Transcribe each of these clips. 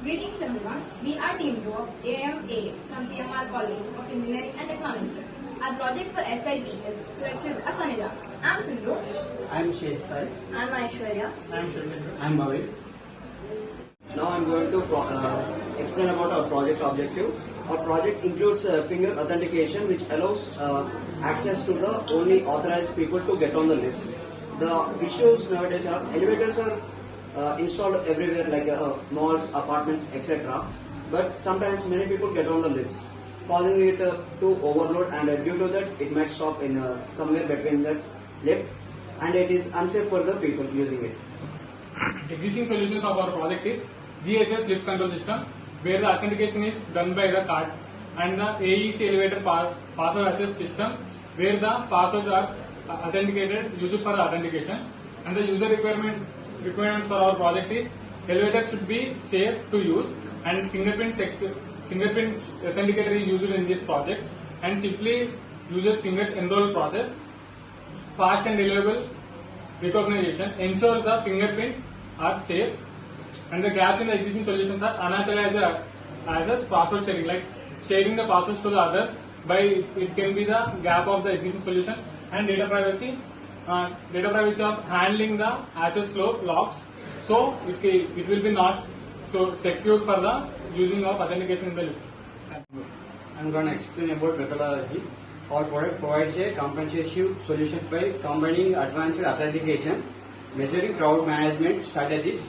Greetings everyone, we are Team 2 of AMA from CMR College of Engineering and Technology. Our project for SIP is Surakshit Asanila. I am Sindhu. I am Shesh Sai. I am Aishwarya. I am Shivendra. I am Bhavin. Now I am going to explain about our project objective. Our project includes finger authentication, which allows access to the only authorized people to get on the lifts. The issues nowadays are elevators are installed everywhere, like malls, apartments, etc. But sometimes many people get on the lifts, causing it to overload, and due to that it might stop in somewhere between the lift, and it is unsafe for the people using it. Existing solutions of our project is GSS lift control system, where the authentication is done by the card, and the AEC elevator password access system, where the passwords are authenticated, used for the authentication. And the user requirements for our project is elevators should be safe to use, and fingerprint authenticator is used in this project, and simply users fingers enroll process. Fast and reliable recognition ensures the fingerprint are safe, and the gaps in the existing solutions are unauthorized as password sharing, like sharing the passwords to the others by it can be the gap of the existing solution. And data privacy of handling the access flow logs, so it will be not so secure for the using of authentication in the lift. I am going to explain about methodology. Our product provides a comprehensive solution by combining advanced authentication, measuring crowd management strategies,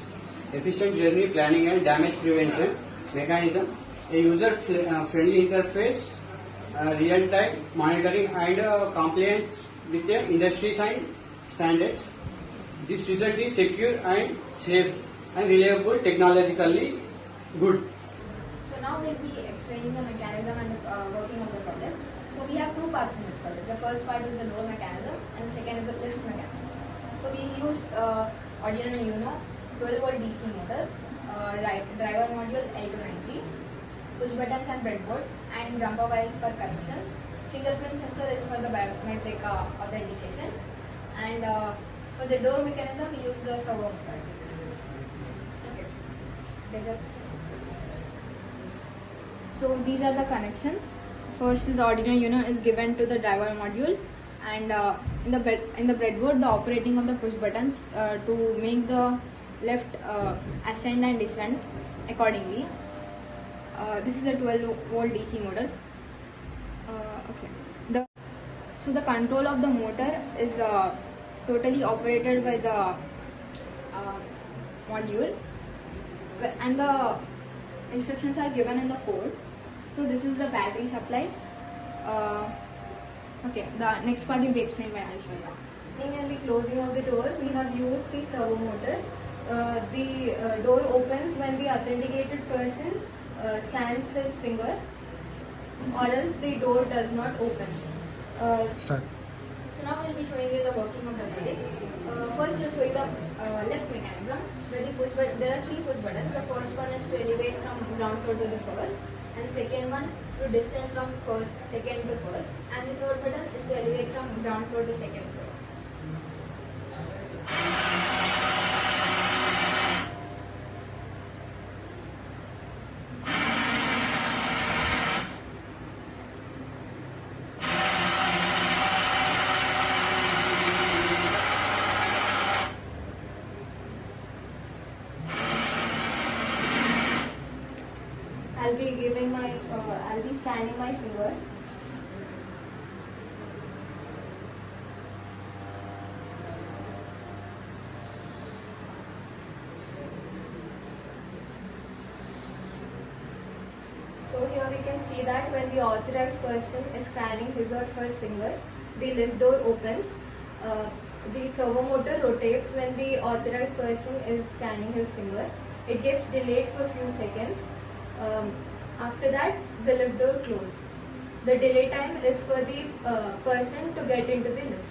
efficient journey planning and damage prevention mechanism, a user-friendly interface, real-time monitoring and compliance with the industry standards. This result is secure and safe and reliable, technologically good. So now we'll be explaining the mechanism and the working of the project. So we have two parts in this project. The first part is the door mechanism and the second is the lift mechanism. So we used Arduino Uno 12-volt DC motor, driver module L293, push buttons and breadboard, and jumper wires for connections. Fingerprint sensor is for the biometric authentication, and for the door mechanism we use the servo motor. Okay. So these are the connections. First is the Arduino Uno is given to the driver module, and in the breadboard the operating of the push buttons to make the left ascend and descend accordingly. This is a 12-volt DC motor. Okay. So the control of the motor is totally operated by the module, and the instructions are given in the code. So this is the battery supply. Okay, the next part will be explained by Aishwarya. In the closing of the door, we have used the servo motor. The door opens when the authenticated person scans his finger, or else the door does not open. So now we'll be showing you the working of the project. First we'll show you the left mechanism, where there are three push buttons. The first one is to elevate from ground floor to the first, and the second one to descend from second to first, and the third button is to elevate from ground floor to second floor. I'll be scanning my finger. So here we can see that when the authorized person is scanning his or her finger, the lift door opens. The servo motor rotates when the authorized person is scanning his finger. It gets delayed for a few seconds. After that, the lift door closes. The delay time is for the person to get into the lift.